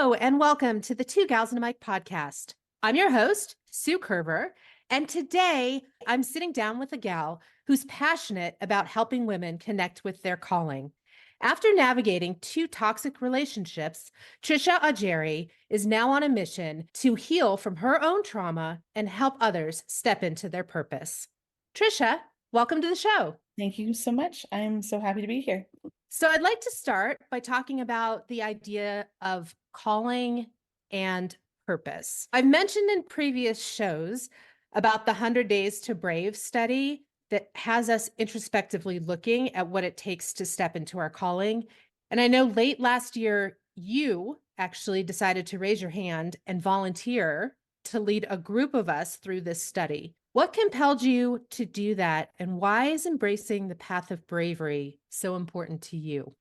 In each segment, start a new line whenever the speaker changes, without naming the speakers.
Hello, and welcome to the Two Gals and a Mic podcast. I'm your host, Sue Kerber, and today I'm sitting down with a gal who's passionate about helping women connect with their calling. After navigating two toxic relationships, Tricia Augeri is now on a mission to heal from her own trauma and help others step into their purpose. Tricia, welcome to the show.
Thank you so much. I'm so happy to be here.
So I'd like to start by talking about the idea of calling and purpose. I've mentioned in previous shows about the 100 Days to Brave study that has us introspectively looking at what it takes to step into our calling. And I know late last year, you actually decided to raise your hand and volunteer to lead a group of us through this study. What compelled you to do that, and why is embracing the path of bravery so important to you?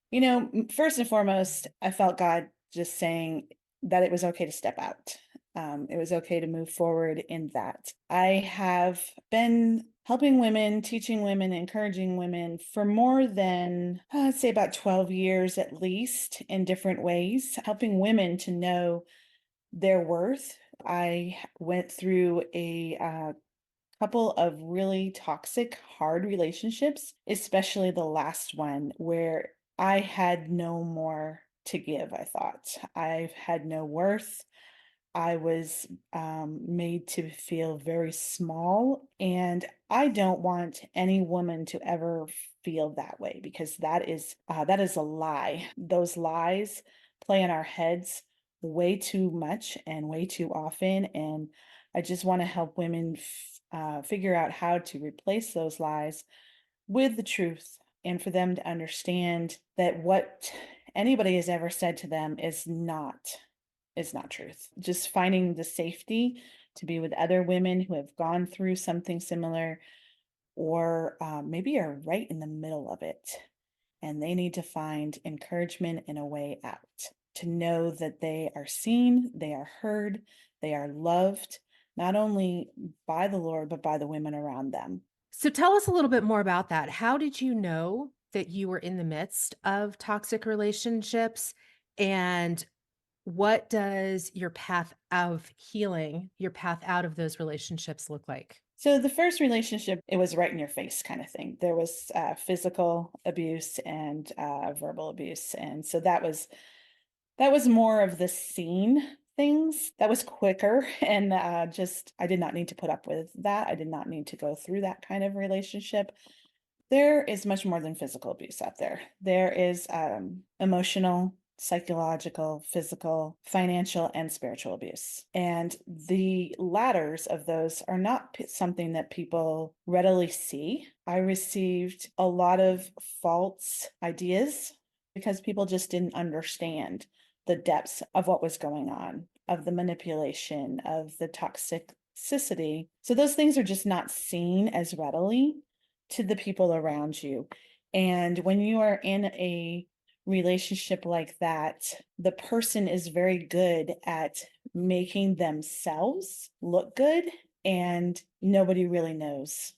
First and foremost, I felt God just saying that it was okay to step out. It was okay to move forward in that. I have been helping women, teaching women, encouraging women for more than, I'd say about 12 years at least, in different ways, helping women to know their worth. I went through a couple of really toxic, hard relationships, especially the last one where I had no more to give. I thought I had no worth. I was made to feel very small. And I don't want any woman to ever feel that way because that is a lie. Those lies play in our heads way too much and way too often. And I just want to help women figure out how to replace those lies with the truth and for them to understand that what anybody has ever said to them is not truth. Just finding the safety to be with other women who have gone through something similar or maybe are right in the middle of it and they need to find encouragement and a way out, to know that they are seen, they are heard, they are loved, not only by the Lord, but by the women around them.
So tell us a little bit more about that. How did you know that you were in the midst of toxic relationships? And what does your path of healing, your path out of those relationships look like?
So the first relationship, it was right in your face kind of thing. There was physical abuse and verbal abuse, and so that was more of the scene things. That was quicker, and just I did not need to put up with that. I did not need to go through that kind of relationship. There is much more than physical abuse out there. There is emotional, psychological, physical, financial, and spiritual abuse. And the ladders of those are not something that people readily see. I received a lot of false ideas because people just didn't understand the depths of what was going on, of the manipulation, of the toxicity. So those things are just not seen as readily to the people around you. And when you are in a relationship like that, the person is very good at making themselves look good, and nobody really knows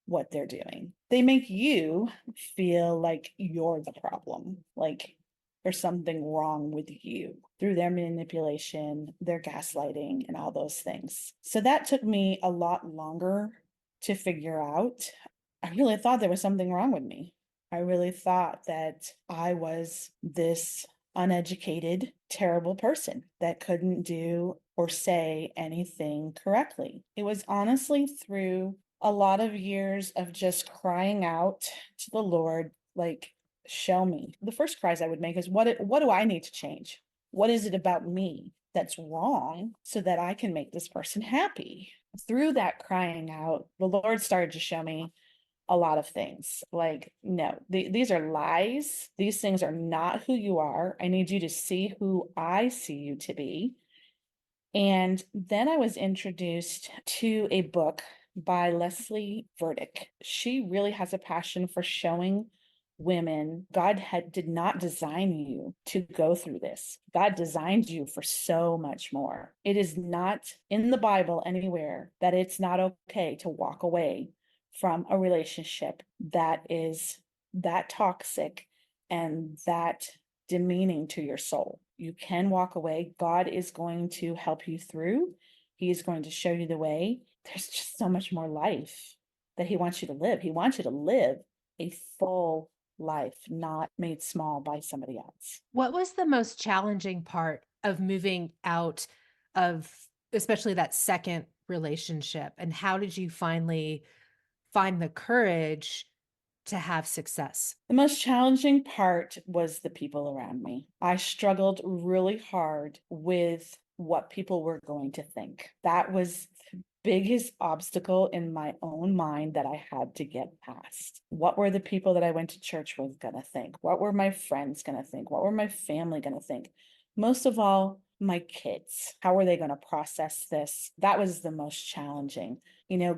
what they're doing. They make you feel like you're the problem, like there's something wrong with you through their manipulation, their gaslighting, and all those things. So that took me a lot longer to figure out. I really thought there was something wrong with me. I really thought that I was this uneducated, terrible person that couldn't do or say anything correctly. It was honestly through a lot of years of just crying out to the Lord, like, show me. The first cries I would make is, what do I need to change? What is it about me that's wrong so that I can make this person happy? Through that crying out, the Lord started to show me a lot of things. Like, no, these are lies. These things are not who you are. I need you to see who I see you to be. And then I was introduced to a book by Leslie Verdick. She really has a passion for showing women did not design you to go through this. God designed you for so much more. It is not in the Bible anywhere that it's not okay to walk away from a relationship that is that toxic and that demeaning to your soul. You can walk away. God is going to help you through. He is going to show you the way. There's just so much more life that he wants you to live. He wants you to live a full life, not made small by somebody else.
What was the most challenging part of moving out of especially that second relationship? And how did you finally find the courage to have success?
The most challenging part was the people around me. I struggled really hard with what people were going to think. That was the biggest obstacle in my own mind that I had to get past. What were the people that I went to church with going to think? What were my friends going to think? What were my family going to think? Most of all, my kids. How were they going to process this? That was the most challenging.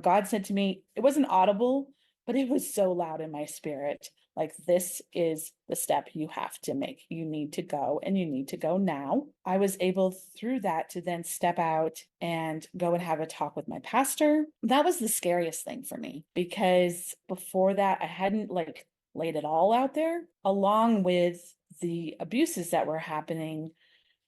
God said to me, it wasn't audible, but it was so loud in my spirit. Like, this is the step you have to make. You need to go, and you need to go now. I was able through that to then step out and go and have a talk with my pastor. That was the scariest thing for me, because before that, I hadn't laid it all out there, along with the abuses that were happening.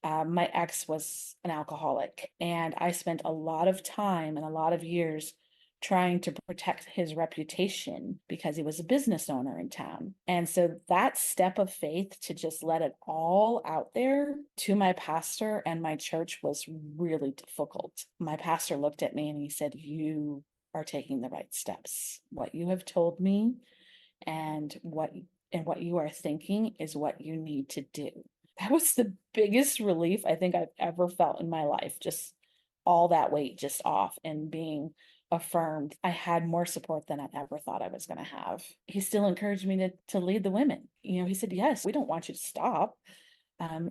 My ex was an alcoholic, and I spent a lot of time and a lot of years trying to protect his reputation because he was a business owner in town. And so that step of faith to just let it all out there to my pastor and my church was really difficult. My pastor looked at me and he said, "You are taking the right steps. What you have told me and what you are thinking is what you need to do." That was the biggest relief I think I've ever felt in my life. Just all that weight just off and being affirmed. I had more support than I ever thought I was going to have. He still encouraged me to lead the women. He said, "Yes, we don't want you to stop.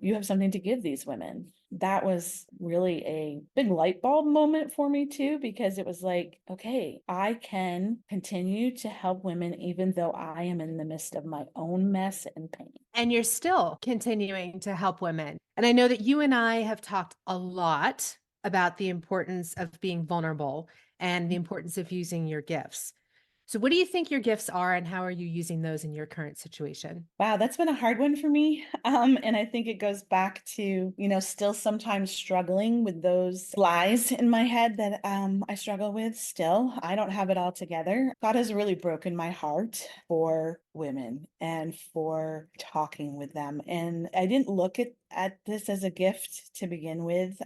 You have something to give these women." That was really a big light bulb moment for me too, because it was like, okay, I can continue to help women even though I am in the midst of my own mess and pain.
And you're still continuing to help women. And I know that you and I have talked a lot about the importance of being vulnerable and the importance of using your gifts. So, what do you think your gifts are, and how are you using those in your current situation?
Wow, that's been a hard one for me. And I think it goes back to, still sometimes struggling with those lies in my head that I struggle with still. I don't have it all together. God has really broken my heart for women and for talking with them. And I didn't look at this as a gift to begin with,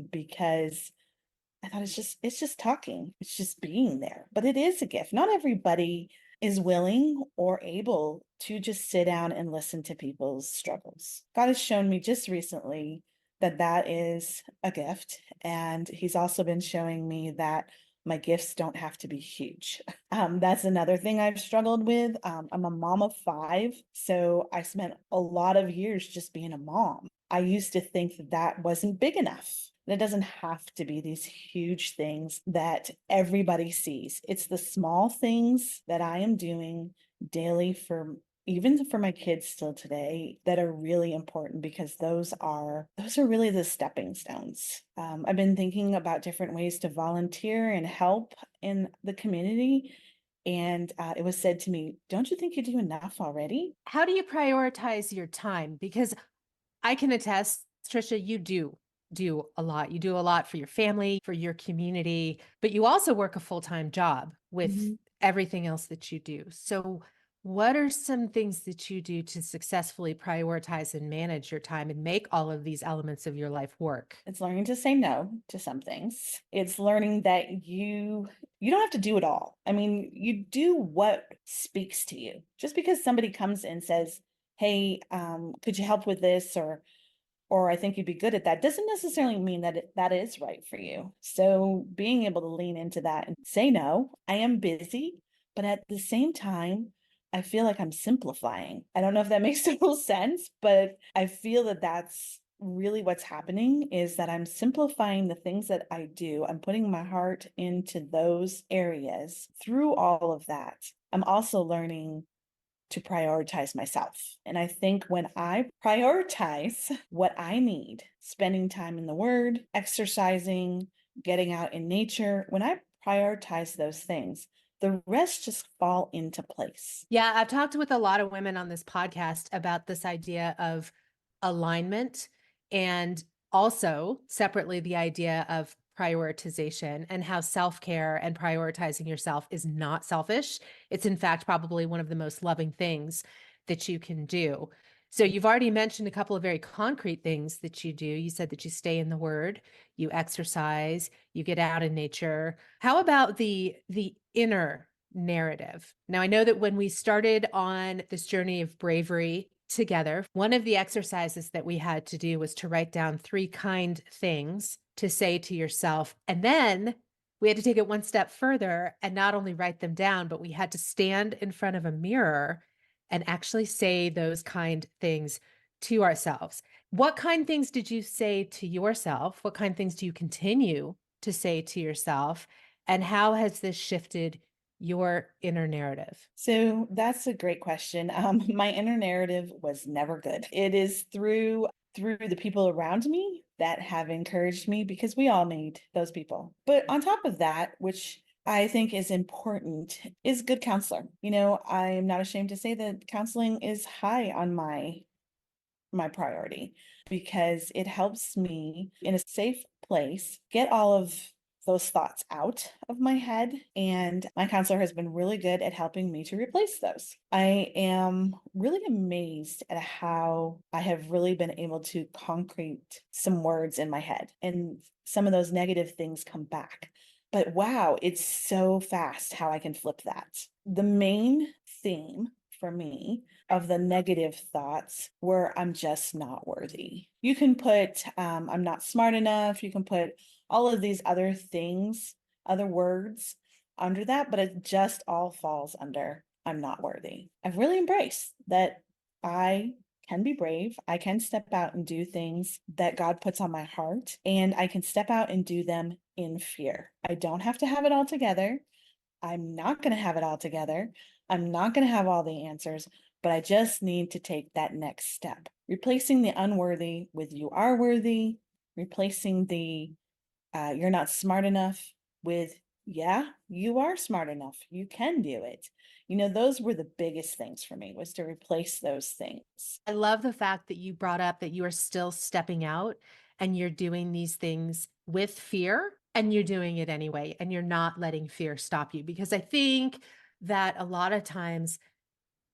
because I thought it's just talking. It's just being there. But it is a gift. Not everybody is willing or able to just sit down and listen to people's struggles. God has shown me just recently that that is a gift. And he's also been showing me that my gifts don't have to be huge. That's another thing I've struggled with. I'm a mom of 5, so I spent a lot of years just being a mom. I used to think that that wasn't big enough. It doesn't have to be these huge things that everybody sees. It's the small things that I am doing daily for even for my kids still today that are really important, because those are really the stepping stones. I've been thinking about different ways to volunteer and help in the community. And it was said to me, "Don't you think you do enough already?"
How do you prioritize your time? Because I can attest, Tricia, you do a lot. You do a lot for your family, for your community, but you also work a full-time job with
Mhm.
everything else that you do. So, what are some things that you do to successfully prioritize and manage your time and make all of these elements of your life work?
It's learning to say no to some things. It's learning that you don't have to do it all. I mean, you do what speaks to you. Just because somebody comes and says, "Hey, could you help with this?" or "I think you'd be good at that," doesn't necessarily mean that that is right for you. So being able to lean into that and say no. I am busy, but at the same time, I feel like I'm simplifying. I don't know if that makes total sense, but I feel that that's really what's happening, is that I'm simplifying the things that I do. I'm putting my heart into those areas. Through all of that, I'm also learning to prioritize myself. And I think when I prioritize what I need, spending time in the word, exercising, getting out in nature, when I prioritize those things, the rest just fall into place.
Yeah, I've talked with a lot of women on this podcast about this idea of alignment And also, separately, the idea of prioritization and how self-care and prioritizing yourself is not selfish. It's in fact probably one of the most loving things that you can do. So you've already mentioned a couple of very concrete things that you do. You said that you stay in the word, you exercise, you get out in nature. How about the inner narrative? Now I know that when we started on this journey of bravery together, one of the exercises that we had to do was to write down 3 kind things to say to yourself. And then we had to take it one step further and not only write them down, but we had to stand in front of a mirror and actually say those kind things to ourselves. What kind things did you say to yourself? What kind things do you continue to say to yourself? And how has this shifted your inner narrative?
So that's a great question. My inner narrative was never good. It is through the people around me that have encouraged me, because we all need those people. But on top of that, which I think is important, is good counselor. I'm not ashamed to say that counseling is high on my priority, because it helps me in a safe place get all of those thoughts out of my head. And my counselor has been really good at helping me to replace those. I am really amazed at how I have really been able to concrete some words in my head, and some of those negative things come back. But wow, it's so fast how I can flip that. The main theme for me of the negative thoughts were, I'm just not worthy. You can put, I'm not smart enough. You can put all of these other things, other words under that, but it just all falls under, I'm not worthy. I've really embraced that I can be brave. I can step out and do things that God puts on my heart, and I can step out and do them in fear. I don't have to have it all together. I'm not going to have it all together. I'm not going to have all the answers, but I just need to take that next step. Replacing the unworthy with you are worthy, replacing the you're not smart enough with, yeah, you are smart enough. You can do it. Those were the biggest things for me, was to replace those things.
I love the fact that you brought up that you are still stepping out and you're doing these things with fear and you're doing it anyway, and you're not letting fear stop you, because I think that a lot of times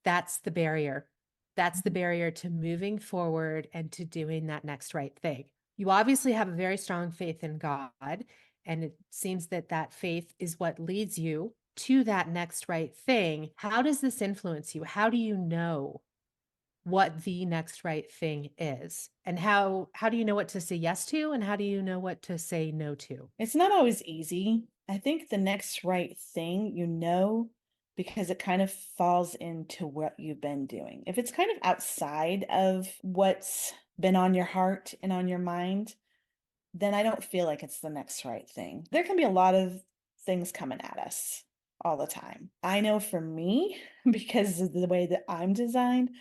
that's the barrier. That's the barrier to moving forward and to doing that next right thing. You obviously have a very strong faith in God, and it seems that that faith is what leads you to that next right thing. How does this influence you? How do you know what the next right thing is? And how do you know what to say yes to, and how do you know what to say no to?
It's not always easy. I think the next right thing, because it kind of falls into what you've been doing. If it's kind of outside of what's been on your heart and on your mind, then I don't feel like it's the next right thing. There can be a lot of things coming at us all the time. I know for me, because of the way that I'm designed,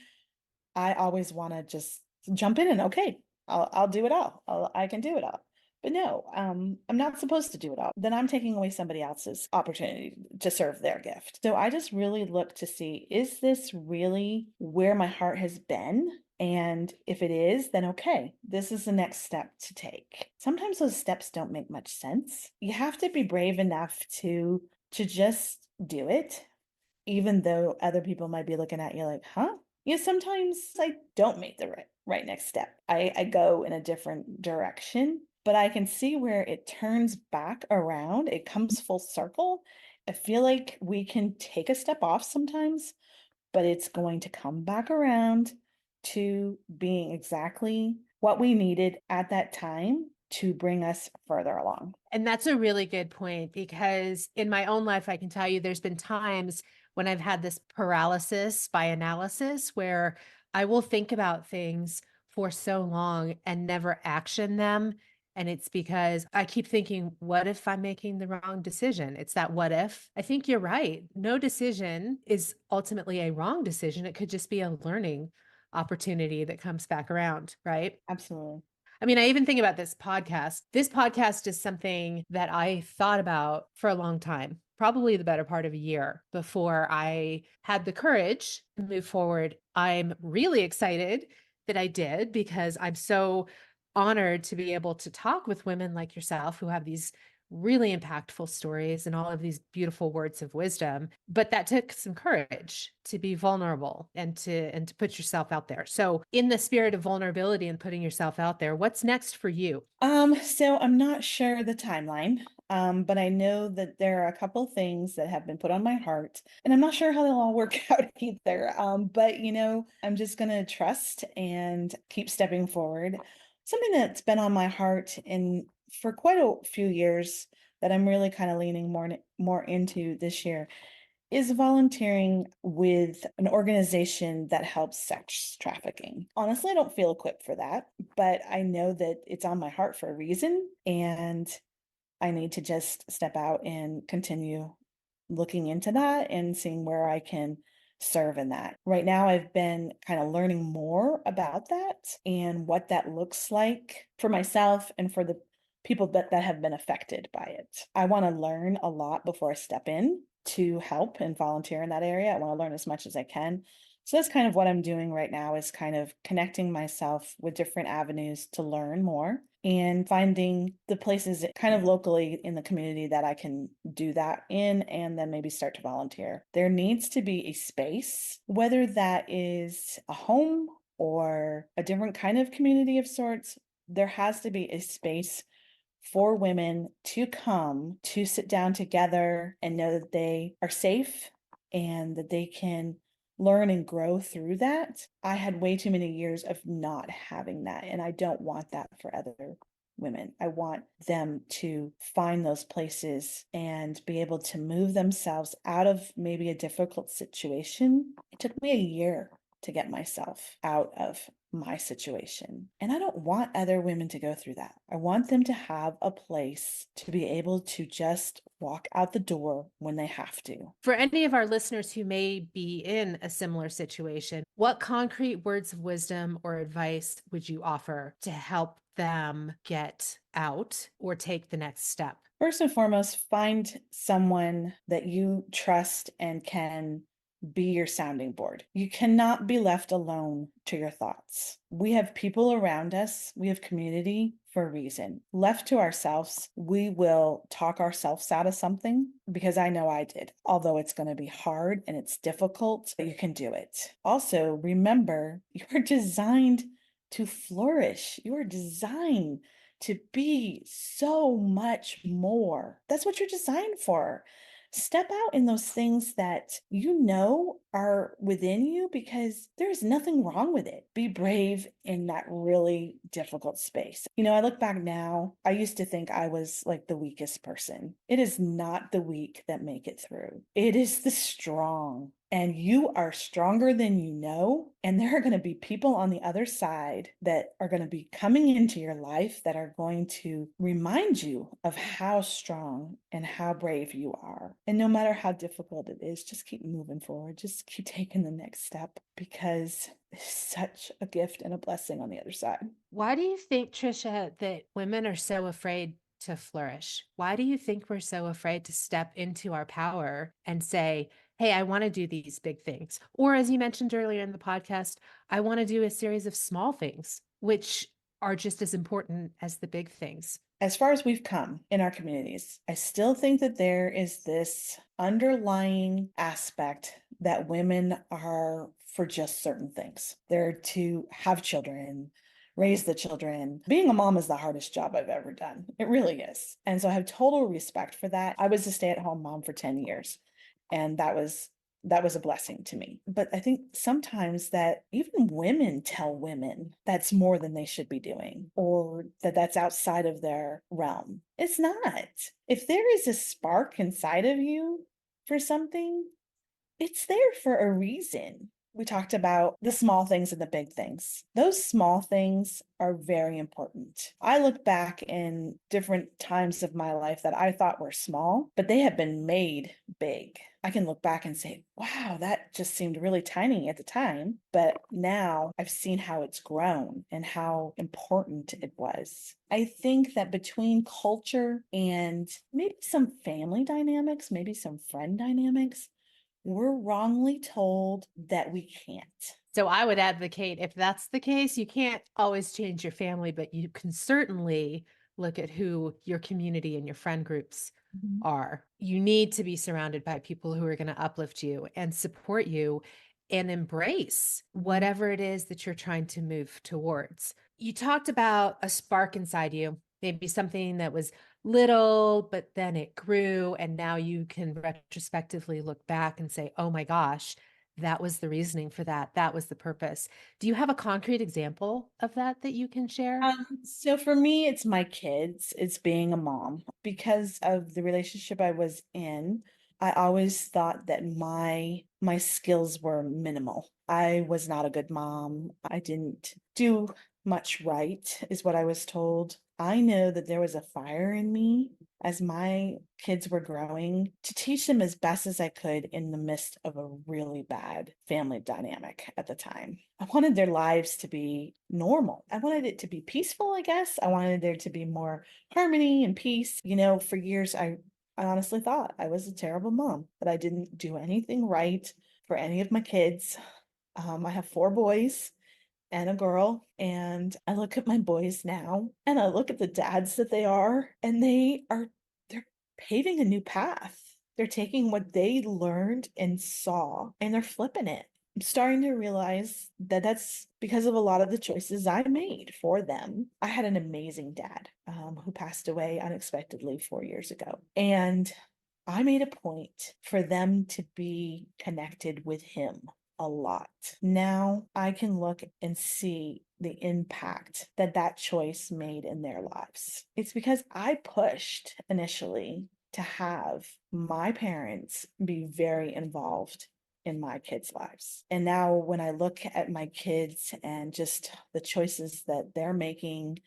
I always want to just jump in and, okay, I'll do it all. I can do it all. But no, I'm not supposed to do it all. Then I'm taking away somebody else's opportunity to serve their gift. So I just really look to see, is this really where my heart has been? And if it is, then okay, this is the next step to take. Sometimes those steps don't make much sense. You have to be brave enough to just do it, even though other people might be looking at you like, huh? Sometimes I don't make the right next step. I go in a different direction, but I can see where it turns back around. It comes full circle. I feel like we can take a step off sometimes, but it's going to come back around to being exactly what we needed at that time to bring us further along.
And that's a really good point, because in my own life, I can tell you there's been times when I've had this paralysis by analysis where I will think about things for so long and never action them. And it's because I keep thinking, what if I'm making the wrong decision? It's that what if. I think you're right. No decision is ultimately a wrong decision. It could just be a learning opportunity that comes back around, right?
Absolutely.
I mean, I even think about this podcast. This podcast is something that I thought about for a long time, probably the better part of a year before I had the courage to move forward. I'm really excited that I did, because I'm so honored to be able to talk with women like yourself who have these really impactful stories and all of these beautiful words of wisdom. But that took some courage to be vulnerable and to put yourself out there. So in the spirit of vulnerability and putting yourself out there, what's next for you?
So I'm not sure the timeline, but I know that there are a couple things that have been put on my heart, and I'm not sure how they'll all work out either. But I'm just gonna trust and keep stepping forward. Something that's been on my heart in for quite a few years that I'm really kind of leaning more into this year is volunteering with an organization that helps sex trafficking. Honestly, I don't feel equipped for that, but I know that it's on my heart for a reason, and I need to just step out and continue looking into that and seeing where I can serve in that. Right now, I've been kind of learning more about that and what that looks like for myself and for the people that have been affected by it. I want to learn a lot before I step in to help and volunteer in that area. I want to learn as much as I can. So that's kind of what I'm doing right now, is kind of connecting myself with different avenues to learn more and finding the places kind of locally in the community that I can do that in, and then maybe start to volunteer. There needs to be a space, whether that is a home or a different kind of community of sorts. There has to be a space for women to come to sit down together and know that they are safe and that they can learn and grow through that. I had way too many years of not having that, and I don't want that for other women. I want them to find those places and be able to move themselves out of maybe a difficult situation. It took me a year to get myself out of my situation. And I don't want other women to go through that. I want them to have a place to be able to just walk out the door when they have to.
For any of our listeners who may be in a similar situation, what concrete words of wisdom or advice would you offer to help them get out or take the next step?
First and foremost, find someone that you trust and can be your sounding board. You cannot be left alone to your thoughts. We have people around us, we have community for a reason. Left to ourselves, we will talk ourselves out of something, because I know I did. Although it's going to be hard and it's difficult, but you can do it. Also, remember, you are designed to flourish. You are designed to be so much more. That's what you're designed for. Step out in those things that you know are within you, because there's nothing wrong with it. Be brave in that really difficult space. I look back now, I used to think I was like the weakest person. It is not the weak that make it through. It is the strong. And you are stronger than you know. And there are going to be people on the other side that are going to be coming into your life that are going to remind you of how strong and how brave you are. And no matter how difficult it is, just keep moving forward. Just keep taking the next step, because it's such a gift and a blessing on the other side.
Why do you think, Tricia, that women are so afraid to flourish? Why do you think we're so afraid to step into our power and say, hey, I want to do these big things? Or as you mentioned earlier in the podcast, I want to do a series of small things, which are just as important as the big things.
As far as we've come in our communities, I still think that there is this underlying aspect that women are for just certain things. They're to have children, raise the children. Being a mom is the hardest job I've ever done. It really is. And so I have total respect for that. I was a stay-at-home mom for 10 years, and that was a blessing to me. But I think sometimes that even women tell women that's more than they should be doing, or that that's outside of their realm. It's not. If there is a spark inside of you for something, it's there for a reason. We talked about the small things and the big things. Those small things are very important. I look back in different times of my life that I thought were small, but they have been made big. I can look back and say, wow, that just seemed really tiny at the time. But now I've seen how it's grown and how important it was. I think that between culture and maybe some family dynamics, maybe some friend dynamics, we're wrongly told that we can't.
So I would advocate if that's the case, you can't always change your family, but you can certainly look at who your community and your friend groups
Mhm.
are. You need to be surrounded by people who are going to uplift you and support you and embrace
Mhm.
whatever it is that you're trying to move towards. You talked about a spark inside you, maybe something that was little, but then it grew. And now you can retrospectively look back and say, oh my gosh, that was the reasoning for that. That was the purpose. Do you have a concrete example of that that you can share?
So for me, it's my kids, it's being a mom. Because of the relationship I was in, I always thought that my skills were minimal. I was not a good mom. I didn't do much right, is what I was told. I know that there was a fire in me as my kids were growing to teach them as best as I could in the midst of a really bad family dynamic at the time. I wanted their lives to be normal. I wanted it to be peaceful, I guess. I wanted there to be more harmony and peace. For years, I honestly thought I was a terrible mom, that I didn't do anything right for any of my kids. I have 4 boys and a girl, and I look at my boys now and I look at the dads that they are, and they're paving a new path. They're taking what they learned and saw and they're flipping it. I'm starting to realize that that's because of a lot of the choices I made for them. I had an amazing dad who passed away unexpectedly 4 years ago. And I made a point for them to be connected with him a lot. Now I can look and see the impact that that choice made in their lives. It's because I pushed initially to have my parents be very involved in my kids' lives. And now when I look at my kids and just the choices that they're making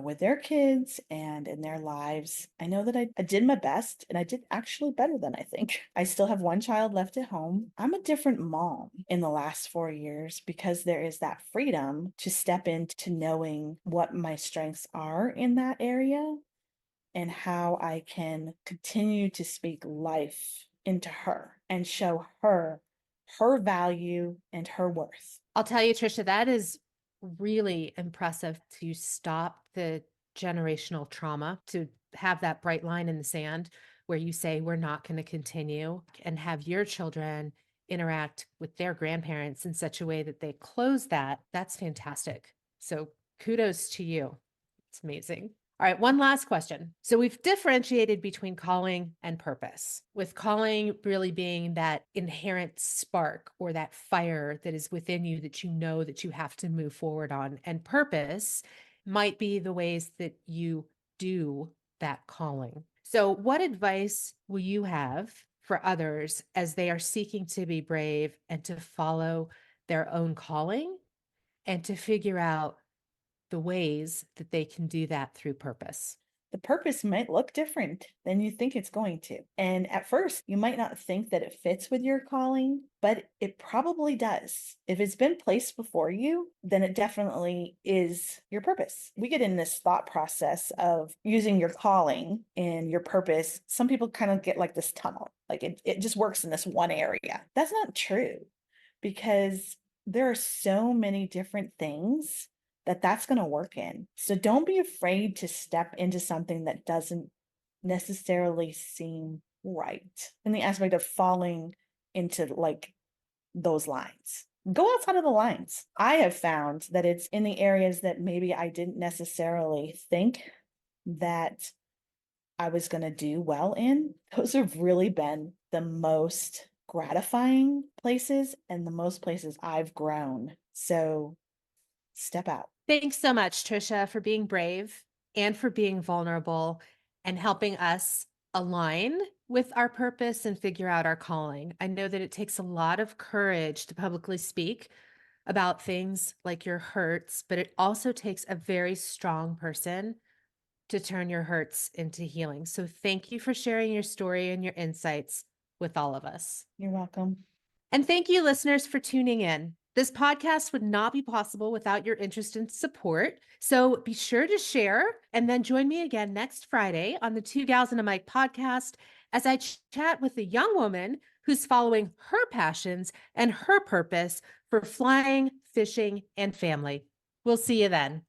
with their kids and in their lives. I know that I did my best and I did actually better than I think. I still have one child left at home. I'm a different mom in the last 4 years because there is that freedom to step into knowing what my strengths are in that area and how I can continue to speak life into her and show her her value and her worth.
I'll tell you, Tricia, that is really impressive to stop the generational trauma, to have that bright line in the sand where you say, we're not going to continue, and have your children interact with their grandparents in such a way that they close that. That's fantastic. So kudos to you. It's amazing. All right, one last question. So we've differentiated between calling and purpose, with calling really being that inherent spark or that fire that is within you that you know that you have to move forward on. And purpose might be the ways that you do that calling. So, what advice will you have for others as they are seeking to be brave and to follow their own calling and to figure out the ways that they can do that through purpose?
The purpose might look different than you think it's going to. And at first, you might not think that it fits with your calling, but it probably does. If it's been placed before you, then it definitely is your purpose. We get in this thought process of using your calling and your purpose. Some people kind of get like this tunnel, like it just works in this one area. That's not true because there are so many different things that's going to work in. So don't be afraid to step into something that doesn't necessarily seem right in the aspect of falling into like those lines. Go outside of the lines. I have found that it's in the areas that maybe I didn't necessarily think that I was going to do well in. Those have really been the most gratifying places and the most places I've grown. So step out.
Thanks so much, Tricia, for being brave and for being vulnerable and helping us align with our purpose and figure out our calling. I know that it takes a lot of courage to publicly speak about things like your hurts, but it also takes a very strong person to turn your hurts into healing. So thank you for sharing your story and your insights with all of us.
You're welcome.
And thank you, listeners, for tuning in. This podcast would not be possible without your interest and support. So be sure to share and then join me again next Friday on the Two Gals and a Mic podcast as I chat with a young woman who's following her passions and her purpose for flying, fishing, and family. We'll see you then.